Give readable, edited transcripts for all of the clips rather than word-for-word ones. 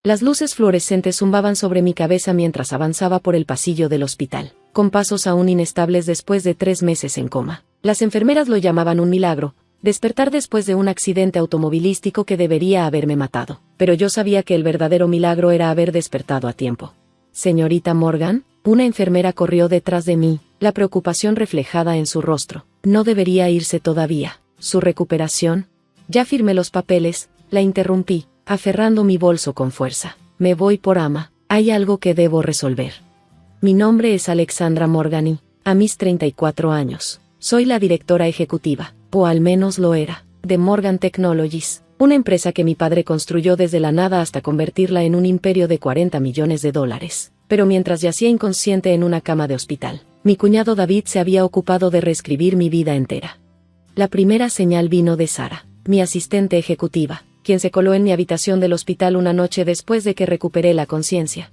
Las luces fluorescentes zumbaban sobre mi cabeza mientras avanzaba por el pasillo del hospital, con pasos aún inestables después de 3 meses en coma. Las enfermeras lo llamaban un milagro, despertar después de un accidente automovilístico que debería haberme matado. Pero yo sabía que el verdadero milagro era haber despertado a tiempo. Señorita Morgan, una enfermera corrió detrás de mí, la preocupación reflejada en su rostro. No debería irse todavía. ¿Su recuperación? Ya firmé los papeles, la interrumpí, aferrando mi bolso con fuerza. Me voy por ama, hay algo que debo resolver. Mi nombre es Alexandra Morgany, a mis 34 años. Soy la directora ejecutiva, o al menos lo era, de Morgan Technologies, una empresa que mi padre construyó desde la nada hasta convertirla en un imperio de $40 millones. Pero mientras yacía inconsciente en una cama de hospital, mi cuñado David se había ocupado de reescribir mi vida entera. La primera señal vino de Sara, mi asistente ejecutiva, quien se coló en mi habitación del hospital una noche después de que recuperé la conciencia.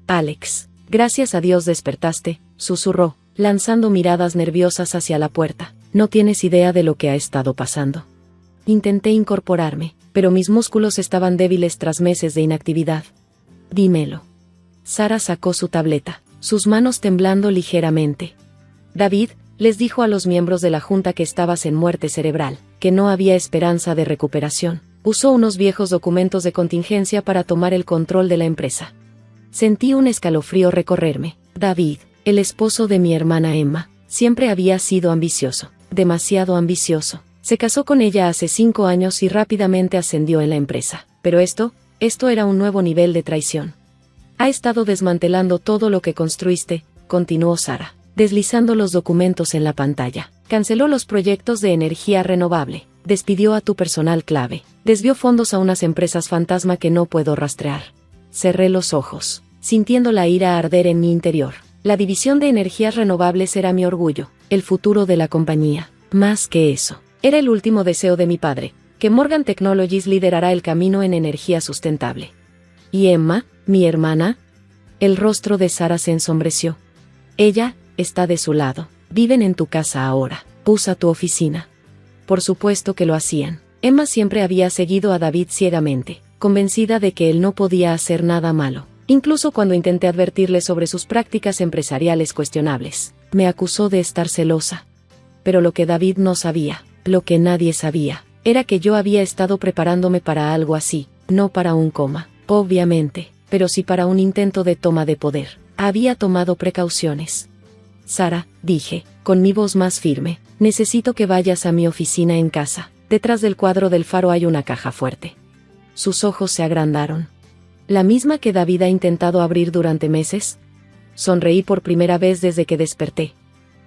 Alex, gracias a Dios despertaste, susurró, lanzando miradas nerviosas hacia la puerta. No tienes idea de lo que ha estado pasando. Intenté incorporarme, pero mis músculos estaban débiles tras meses de inactividad. Dímelo. Sara sacó su tableta, sus manos temblando ligeramente. David, les dijo a los miembros de la junta que estabas en muerte cerebral, que no había esperanza de recuperación. Usó unos viejos documentos de contingencia para tomar el control de la empresa. Sentí un escalofrío recorrerme. David, el esposo de mi hermana Emma, siempre había sido ambicioso, demasiado ambicioso. Se casó con ella hace 5 años y rápidamente ascendió en la empresa. Pero esto era un nuevo nivel de traición. Ha estado desmantelando todo lo que construiste, continuó Sara, deslizando los documentos en la pantalla. Canceló los proyectos de energía renovable, despidió a tu personal clave, desvió fondos a unas empresas fantasma que no puedo rastrear. Cerré los ojos, sintiendo la ira arder en mi interior. La división de energías renovables era mi orgullo, el futuro de la compañía. Más que eso, era el último deseo de mi padre, que Morgan Technologies liderará el camino en energía sustentable. ¿Y Emma, mi hermana? El rostro de Sara se ensombreció. Ella está de su lado. Viven en tu casa ahora. Usa tu oficina. Por supuesto que lo hacían. Emma siempre había seguido a David ciegamente, convencida de que él no podía hacer nada malo, incluso cuando intenté advertirle sobre sus prácticas empresariales cuestionables. Me acusó de estar celosa. Pero lo que David no sabía, lo que nadie sabía, era que yo había estado preparándome para algo así, no para un coma, obviamente, pero sí para un intento de toma de poder. Había tomado precauciones. Sara, dije, con mi voz más firme, necesito que vayas a mi oficina en casa. Detrás del cuadro del faro hay una caja fuerte. Sus ojos se agrandaron. ¿La misma que David ha intentado abrir durante meses? Sonreí por primera vez desde que desperté.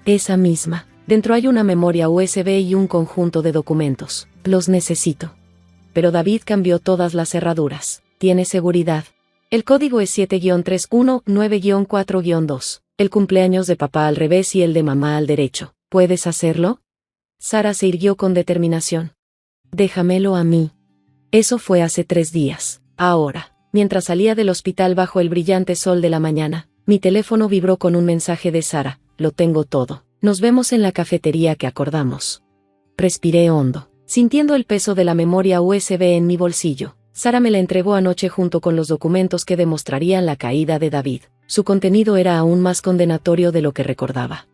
Esa misma. Dentro hay una memoria USB y un conjunto de documentos. Los necesito. Pero David cambió todas las cerraduras. Tiene seguridad. El código es 7-319-4-2. El cumpleaños de papá al revés y el de mamá al derecho. ¿Puedes hacerlo? Sara se irguió con determinación. Déjamelo a mí. Eso fue hace 3 días. Ahora, mientras salía del hospital bajo el brillante sol de la mañana, mi teléfono vibró con un mensaje de Sara. Lo tengo todo. Nos vemos en la cafetería que acordamos. Respiré hondo, sintiendo el peso de la memoria USB en mi bolsillo. Sara me la entregó anoche junto con los documentos que demostrarían la caída de David. Su contenido era aún más condenatorio de lo que recordaba.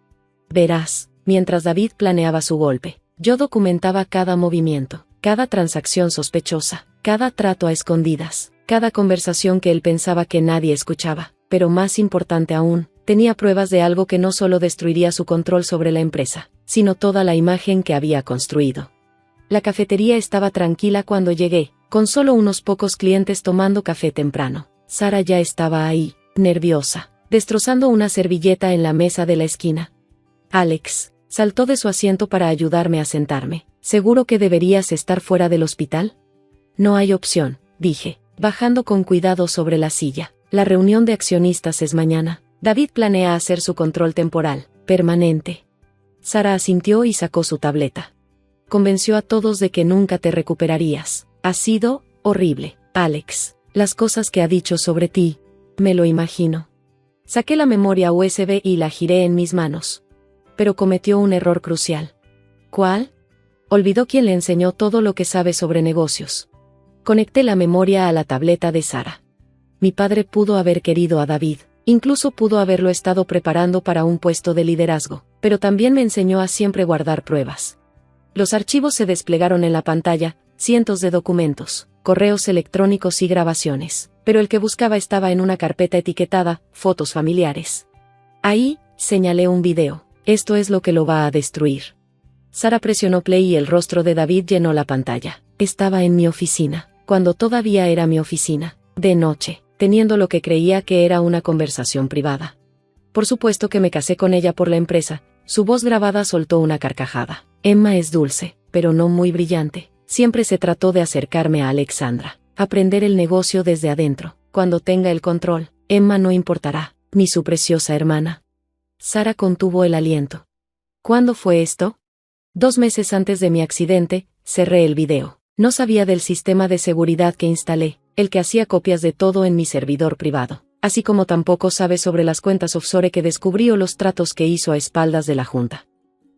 Verás, mientras David planeaba su golpe, yo documentaba cada movimiento, cada transacción sospechosa, cada trato a escondidas, cada conversación que él pensaba que nadie escuchaba, pero más importante aún, tenía pruebas de algo que no solo destruiría su control sobre la empresa, sino toda la imagen que había construido. La cafetería estaba tranquila cuando llegué, con solo unos pocos clientes tomando café temprano. Sara ya estaba ahí, nerviosa, destrozando una servilleta en la mesa de la esquina. Alex, saltó de su asiento para ayudarme a sentarme. ¿Seguro que deberías estar fuera del hospital? No hay opción, dije, bajando con cuidado sobre la silla. La reunión de accionistas es mañana. David planea hacer su control temporal, permanente. Sara asintió y sacó su tableta. Convenció a todos de que nunca te recuperarías. Ha sido horrible, Alex. Las cosas que ha dicho sobre ti, me lo imagino. Saqué la memoria USB y la giré en mis manos. Pero cometió un error crucial. ¿Cuál? Olvidó quién le enseñó todo lo que sabe sobre negocios. Conecté la memoria a la tableta de Sara. Mi padre pudo haber querido a David, incluso pudo haberlo estado preparando para un puesto de liderazgo, pero también me enseñó a siempre guardar pruebas. Los archivos se desplegaron en la pantalla, cientos de documentos, correos electrónicos y grabaciones, pero el que buscaba estaba en una carpeta etiquetada, fotos familiares. Ahí, señalé un video. Esto es lo que lo va a destruir. Sara presionó play y el rostro de David llenó la pantalla. Estaba en mi oficina, cuando todavía era mi oficina, de noche, teniendo lo que creía que era una conversación privada. Por supuesto que me casé con ella por la empresa. Su voz grabada soltó una carcajada. Emma es dulce, pero no muy brillante. Siempre se trató de acercarme a Alexandra, aprender el negocio desde adentro. Cuando tenga el control, Emma no importará, ni su preciosa hermana. Sara contuvo el aliento. ¿Cuándo fue esto? 2 meses antes de mi accidente. Cerré el video. No sabía del sistema de seguridad que instalé, el que hacía copias de todo en mi servidor privado, así como tampoco sabe sobre las cuentas offshore que descubrí o los tratos que hizo a espaldas de la junta.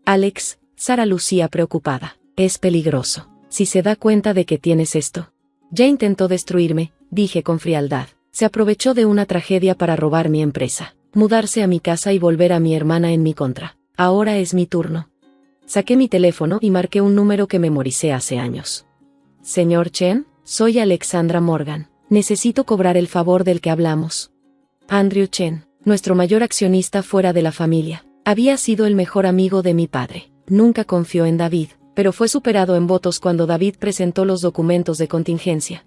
Alex, Sara lucía preocupada. Es peligroso. Si se da cuenta de que tienes esto. Ya intentó destruirme, dije con frialdad. Se aprovechó de una tragedia para robar mi empresa, mudarse a mi casa y volver a mi hermana en mi contra. Ahora es mi turno. Saqué mi teléfono y marqué un número que memoricé hace años. Señor Chen, soy Alexandra Morgan. Necesito cobrar el favor del que hablamos. Andrew Chen, nuestro mayor accionista fuera de la familia, había sido el mejor amigo de mi padre. Nunca confió en David, pero fue superado en votos cuando David presentó los documentos de contingencia.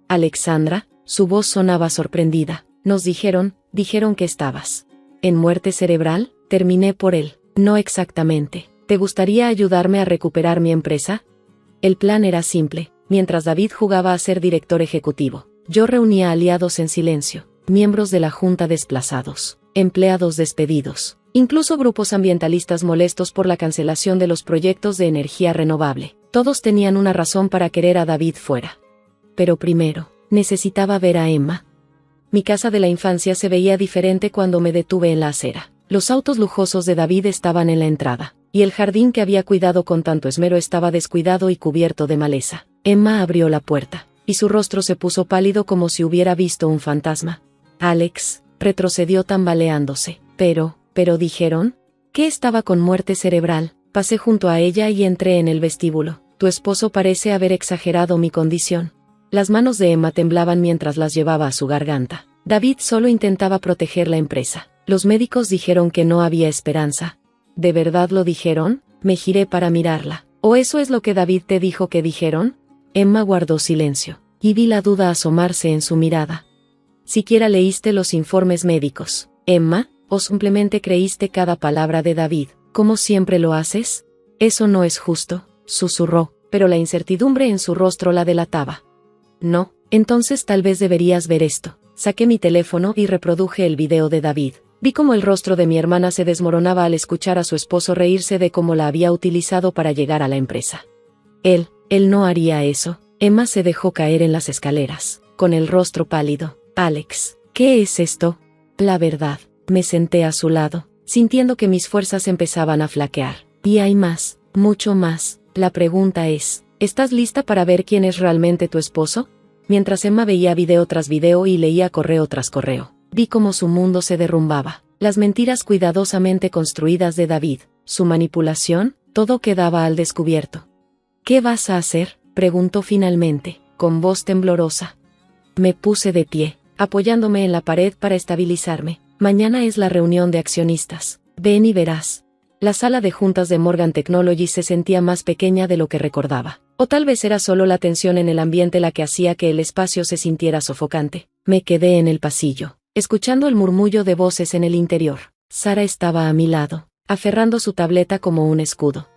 Alexandra, su voz sonaba sorprendida. Nos dijeron que estabas en muerte cerebral. Terminé por él. No exactamente. ¿Te gustaría ayudarme a recuperar mi empresa? El plan era simple. Mientras David jugaba a ser director ejecutivo, yo reunía aliados en silencio, miembros de la junta desplazados, empleados despedidos, incluso grupos ambientalistas molestos por la cancelación de los proyectos de energía renovable. Todos tenían una razón para querer a David fuera. Pero primero, necesitaba ver a Emma. Mi casa de la infancia se veía diferente cuando me detuve en la acera. Los autos lujosos de David estaban en la entrada, y el jardín que había cuidado con tanto esmero estaba descuidado y cubierto de maleza. Emma abrió la puerta, y su rostro se puso pálido como si hubiera visto un fantasma. Alex, retrocedió tambaleándose. Pero dijeron que estaba con muerte cerebral. Pasé junto a ella y entré en el vestíbulo. Tu esposo parece haber exagerado mi condición. Las manos de Emma temblaban mientras las llevaba a su garganta. David solo intentaba proteger la empresa. Los médicos dijeron que no había esperanza. ¿De verdad lo dijeron? Me giré para mirarla. ¿O eso es lo que David te dijo que dijeron? Emma guardó silencio, y vi la duda asomarse en su mirada. ¿Siquiera leíste los informes médicos, Emma, o simplemente creíste cada palabra de David, como siempre lo haces? Eso no es justo, susurró, pero la incertidumbre en su rostro la delataba. No, entonces tal vez deberías ver esto. Saqué mi teléfono y reproduje el video de David. Vi cómo el rostro de mi hermana se desmoronaba al escuchar a su esposo reírse de cómo la había utilizado para llegar a la empresa. Él no haría eso. Emma se dejó caer en las escaleras, con el rostro pálido. Alex, ¿qué es esto? La verdad, me senté a su lado, sintiendo que mis fuerzas empezaban a flaquear. Y hay más, mucho más. La pregunta es, ¿estás lista para ver quién es realmente tu esposo? Mientras Emma veía video tras video y leía correo tras correo, vi cómo su mundo se derrumbaba. Las mentiras cuidadosamente construidas de David, su manipulación, todo quedaba al descubierto. ¿Qué vas a hacer?, preguntó finalmente, con voz temblorosa. Me puse de pie, apoyándome en la pared para estabilizarme. Mañana es la reunión de accionistas. Ven y verás. La sala de juntas de Morgan Technologies se sentía más pequeña de lo que recordaba. O tal vez era solo la tensión en el ambiente la que hacía que el espacio se sintiera sofocante. Me quedé en el pasillo, escuchando el murmullo de voces en el interior. Sara estaba a mi lado, aferrando su tableta como un escudo.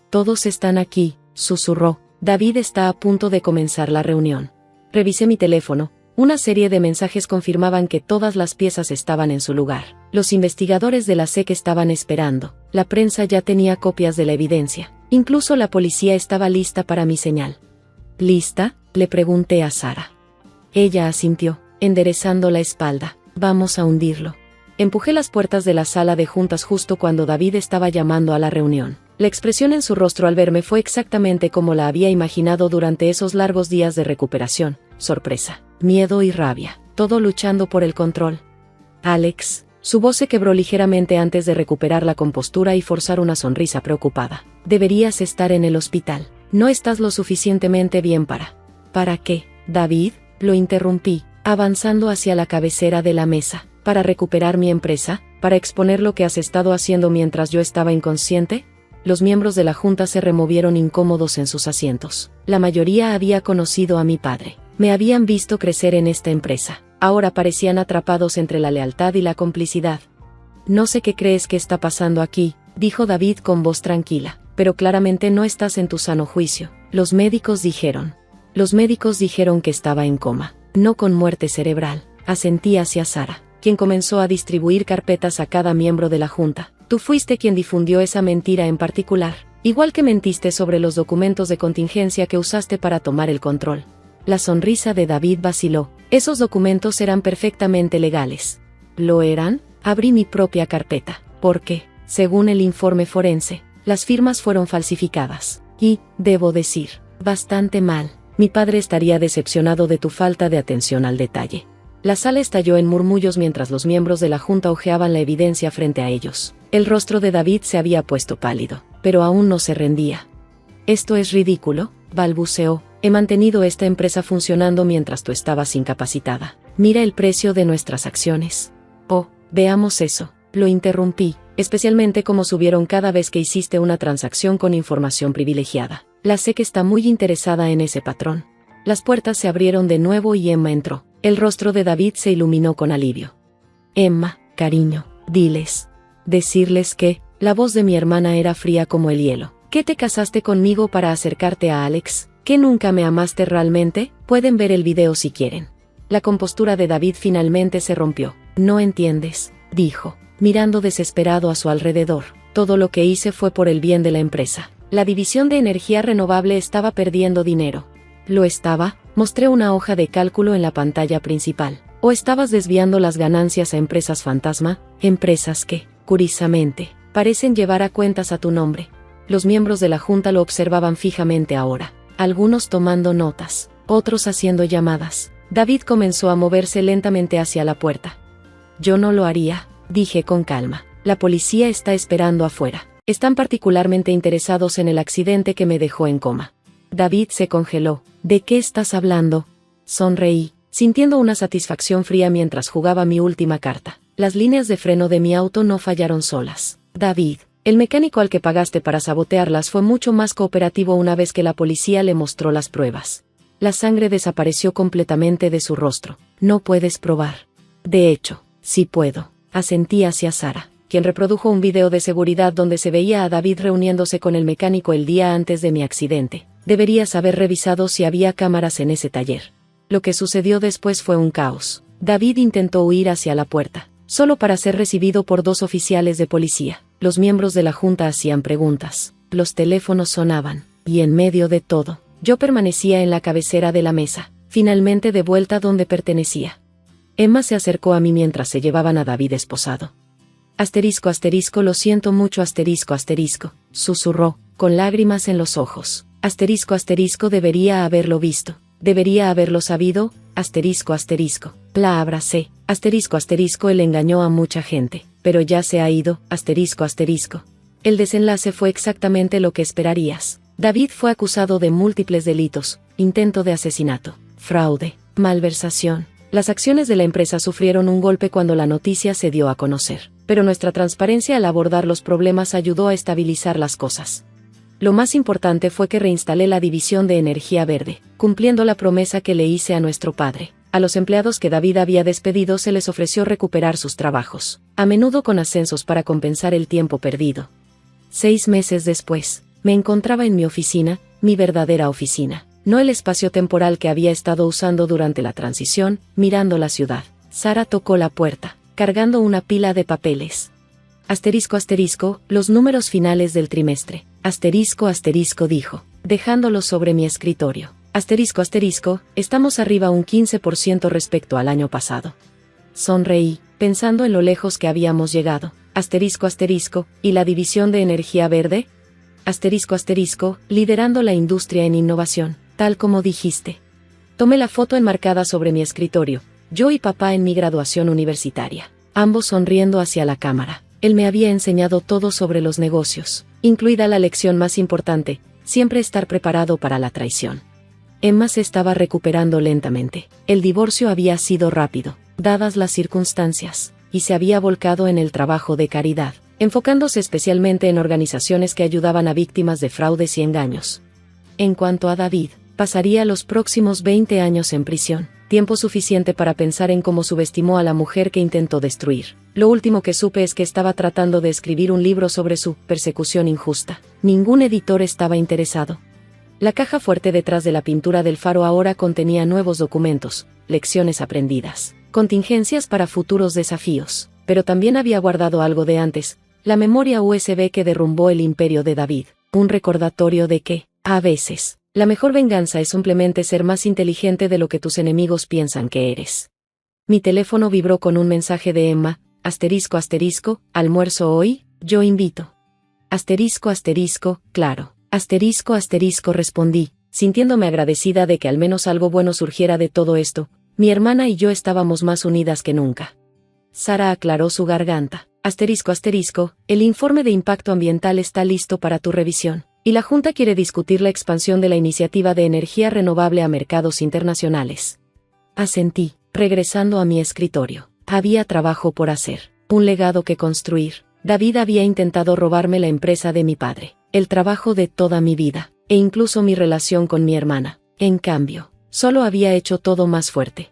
Todos están aquí, susurró. David está a punto de comenzar la reunión. Revisé mi teléfono. Una serie de mensajes confirmaban que todas las piezas estaban en su lugar. Los investigadores de la SEC estaban esperando. La prensa ya tenía copias de la evidencia. Incluso la policía estaba lista para mi señal. ¿Lista?, le pregunté a Sara. Ella asintió, enderezando la espalda. Vamos a hundirlo. Empujé las puertas de la sala de juntas justo cuando David estaba llamando a la reunión. La expresión en su rostro al verme fue exactamente como la había imaginado durante esos largos días de recuperación: sorpresa, miedo y rabia. todo luchando por el control. Alex, su voz se quebró ligeramente antes de recuperar la compostura y forzar una sonrisa preocupada. Deberías estar en el hospital. No estás lo suficientemente bien para... ¿Para qué, David? Lo interrumpí, avanzando hacia la cabecera de la mesa. ¿Para recuperar mi empresa? ¿Para exponer lo que has estado haciendo mientras yo estaba inconsciente? Los miembros de la junta se removieron incómodos en sus asientos. La mayoría había conocido a mi padre. Me habían visto crecer en esta empresa. Ahora parecían atrapados entre la lealtad y la complicidad. No sé qué crees que está pasando aquí, dijo David con voz tranquila, pero claramente no estás en tu sano juicio. Los médicos dijeron que estaba en coma, no con muerte cerebral. Asentí hacia Sara, quien comenzó a distribuir carpetas a cada miembro de la junta. Tú fuiste quien difundió esa mentira en particular, igual que mentiste sobre los documentos de contingencia que usaste para tomar el control. La sonrisa de David vaciló. Esos documentos eran perfectamente legales. ¿Lo eran? Abrí mi propia carpeta, porque, según el informe forense, las firmas fueron falsificadas. Y, debo decir, bastante mal. Mi padre estaría decepcionado de tu falta de atención al detalle. La sala estalló en murmullos mientras los miembros de la junta hojeaban la evidencia frente a ellos. El rostro de David se había puesto pálido, pero aún no se rendía. «Esto es ridículo», balbuceó. «He mantenido esta empresa funcionando mientras tú estabas incapacitada. Mira el precio de nuestras acciones». «Oh, veamos eso», lo interrumpí, especialmente como subieron cada vez que hiciste una transacción con información privilegiada. La SEC está muy interesada en ese patrón. Las puertas se abrieron de nuevo y Emma entró. El rostro de David se iluminó con alivio. «Emma, cariño, decirles que...» La voz de mi hermana era fría como el hielo. «¿Qué te casaste conmigo para acercarte a Alex? ¿Que nunca me amaste realmente? Pueden ver el video si quieren». La compostura de David finalmente se rompió. «No entiendes», dijo, mirando desesperado a su alrededor. «Todo lo que hice fue por el bien de la empresa. La división de energía renovable estaba perdiendo dinero». «¿Lo estaba?», mostré una hoja de cálculo en la pantalla principal. «¿O estabas desviando las ganancias a empresas fantasma? Empresas que, curiosamente, parecen llevar a cuentas a tu nombre». Los miembros de la junta lo observaban fijamente ahora, algunos tomando notas, otros haciendo llamadas. David comenzó a moverse lentamente hacia la puerta. «Yo no lo haría», dije con calma. «La policía está esperando afuera. Están particularmente interesados en el accidente que me dejó en coma». David se congeló. «¿De qué estás hablando?». Sonreí, sintiendo una satisfacción fría mientras jugaba mi última carta. Las líneas de freno de mi auto no fallaron solas. David, el mecánico al que pagaste para sabotearlas fue mucho más cooperativo una vez que la policía le mostró las pruebas. La sangre desapareció completamente de su rostro. «No puedes probar». «De hecho, sí puedo», asentí hacia Sara, quien reprodujo un video de seguridad donde se veía a David reuniéndose con el mecánico el día antes de mi accidente. Deberías haber revisado si había cámaras en ese taller. Lo que sucedió después fue un caos. David intentó huir hacia la puerta, solo para ser recibido por 2 oficiales de policía. Los miembros de la junta hacían preguntas. Los teléfonos sonaban, y en medio de todo, yo permanecía en la cabecera de la mesa, finalmente de vuelta donde pertenecía. Emma se acercó a mí mientras se llevaban a David esposado. Asterisco, lo siento mucho, susurró, con lágrimas en los ojos. Asterisco, debería haberlo visto. Debería haberlo sabido, asterisco. La abracé. Asterisco, él engañó a mucha gente, pero ya se ha ido, asterisco. El desenlace fue exactamente lo que esperarías. David fue acusado de múltiples delitos: intento de asesinato, fraude, malversación. Las acciones de la empresa sufrieron un golpe cuando la noticia se dio a conocer, pero nuestra transparencia al abordar los problemas ayudó a estabilizar las cosas. Lo más importante fue que reinstalé la división de energía verde, cumpliendo la promesa que le hice a nuestro padre. A los empleados que David había despedido se les ofreció recuperar sus trabajos, a menudo con ascensos para compensar el tiempo perdido. 6 meses después, me encontraba en mi oficina, mi verdadera oficina, no el espacio temporal que había estado usando durante la transición, mirando la ciudad. Sara tocó la puerta, cargando una pila de papeles. Asterisco, los números finales del trimestre. Asterisco, dijo, dejándolos sobre mi escritorio. Asterisco, estamos arriba un 15% respecto al año pasado. Sonreí, pensando en lo lejos que habíamos llegado. Asterisco, ¿y la división de energía verde? Asterisco, liderando la industria en innovación, tal como dijiste. Tomé la foto enmarcada sobre mi escritorio, yo y papá en mi graduación universitaria, ambos sonriendo hacia la cámara. Él me había enseñado todo sobre los negocios, incluida la lección más importante, siempre estar preparado para la traición. Emma se estaba recuperando lentamente. El divorcio había sido rápido, dadas las circunstancias, y se había volcado en el trabajo de caridad, enfocándose especialmente en organizaciones que ayudaban a víctimas de fraudes y engaños. En cuanto a David, pasaría los próximos 20 años en prisión, tiempo suficiente para pensar en cómo subestimó a la mujer que intentó destruir. Lo último que supe es que estaba tratando de escribir un libro sobre su persecución injusta. Ningún editor estaba interesado. La caja fuerte detrás de la pintura del faro ahora contenía nuevos documentos, lecciones aprendidas, contingencias para futuros desafíos, pero también había guardado algo de antes, la memoria USB que derrumbó el imperio de David, un recordatorio de que, a veces, la mejor venganza es simplemente ser más inteligente de lo que tus enemigos piensan que eres. Mi teléfono vibró con un mensaje de Emma, almuerzo hoy, yo invito. Claro. Respondí, sintiéndome agradecida de que al menos algo bueno surgiera de todo esto. Mi hermana y yo estábamos más unidas que nunca. Sara aclaró su garganta. El informe de impacto ambiental está listo para tu revisión, y la Junta quiere discutir la expansión de la iniciativa de energía renovable a mercados internacionales. Asentí, regresando a mi escritorio. Había trabajo por hacer, un legado que construir. David había intentado robarme la empresa de mi padre, el trabajo de toda mi vida, e incluso mi relación con mi hermana. En cambio, solo había hecho todo más fuerte.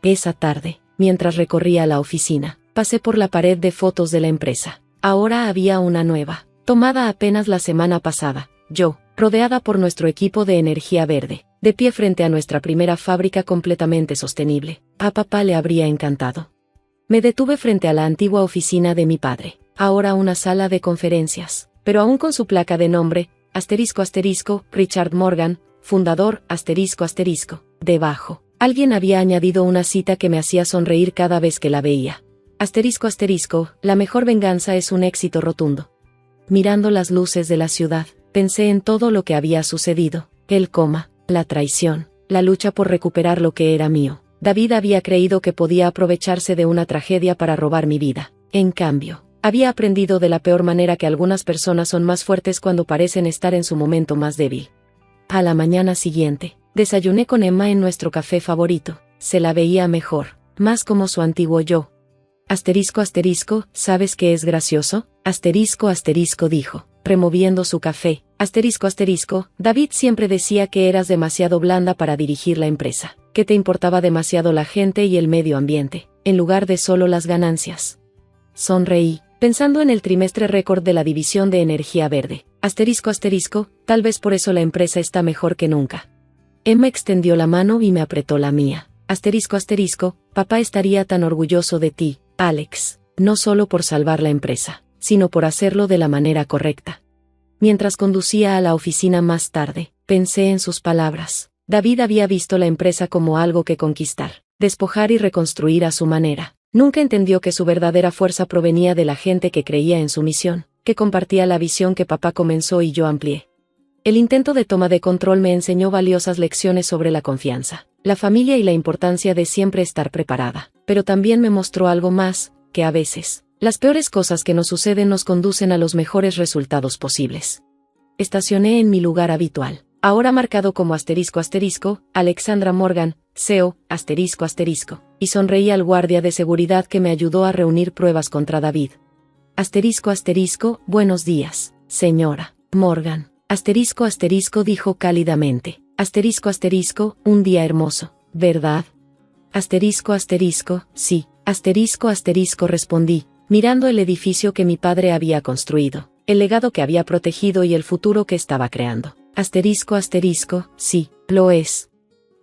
Esa tarde, mientras recorría la oficina, pasé por la pared de fotos de la empresa. Ahora había una nueva, tomada apenas la semana pasada. Yo, rodeada por nuestro equipo de energía verde, de pie frente a nuestra primera fábrica completamente sostenible. A papá le habría encantado. Me detuve frente a la antigua oficina de mi padre, ahora una sala de conferencias, pero aún con su placa de nombre, Richard Morgan, fundador, debajo. Alguien había añadido una cita que me hacía sonreír cada vez que la veía. La mejor venganza es un éxito rotundo. Mirando las luces de la ciudad, pensé en todo lo que había sucedido, la traición, la lucha por recuperar lo que era mío. David había creído que podía aprovecharse de una tragedia para robar mi vida. En cambio, había aprendido de la peor manera que algunas personas son más fuertes cuando parecen estar en su momento más débil. A la mañana siguiente, desayuné con Emma en nuestro café favorito. Se la veía mejor, más como su antiguo yo. ¿Sabes qué es gracioso? Dijo, removiendo su café. David siempre decía que eras demasiado blanda para dirigir la empresa, que te importaba demasiado la gente y el medio ambiente, en lugar de solo las ganancias. Sonreí, pensando en el trimestre récord de la división de energía verde. Tal vez por eso la empresa está mejor que nunca. Emma extendió la mano y me apretó la mía. Papá estaría tan orgulloso de ti, Alex, no solo por salvar la empresa, sino por hacerlo de la manera correcta. Mientras conducía a la oficina más tarde, pensé en sus palabras. David había visto la empresa como algo que conquistar, despojar y reconstruir a su manera. Nunca entendió que su verdadera fuerza provenía de la gente que creía en su misión, que compartía la visión que papá comenzó y yo amplié. El intento de toma de control me enseñó valiosas lecciones sobre la confianza, la familia y la importancia de siempre estar preparada, pero también me mostró algo más, que a veces, las peores cosas que nos suceden nos conducen a los mejores resultados posibles. Estacioné en mi lugar habitual, ahora marcado como Alexandra Morgan, CEO, y sonreí al guardia de seguridad que me ayudó a reunir pruebas contra David. Buenos días, señora Morgan. Dijo cálidamente. Un día hermoso, ¿verdad? Sí. Respondí, mirando el edificio que mi padre había construido, el legado que había protegido y el futuro que estaba creando. Sí, lo es.